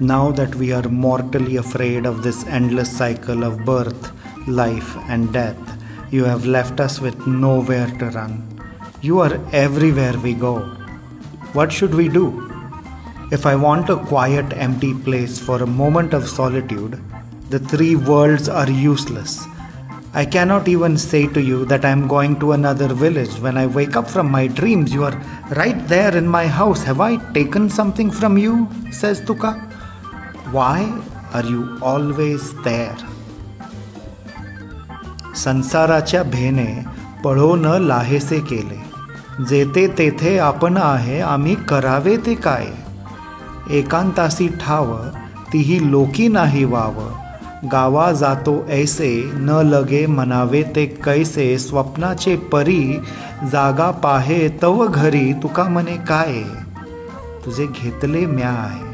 Now that we are mortally afraid of this endless cycle of birth, life, and death, you have left us with nowhere to run. You are everywhere we go. What should we do? If I want a quiet, empty place for a moment of solitude, the three worlds are useless. I cannot even say to you that I am going to another village. When I wake up from my dreams, you are right there in my house. Have I taken something from you? Says Tuka. Why are you always there? संसाराच्या भेने पळो न लाहेसे केले, जेते तेथे आपण आहे, आम्ही करावे ते काय? एकांतासी ठाव तीही लोकी नाही वाव, गावा जातो ऐसे न लगे म्हणावे ते कैसे? स्वप्नाचे परी जागा पाहे तव घरी, तुका म्हणे काय? तुझे घेतले म्या आहे.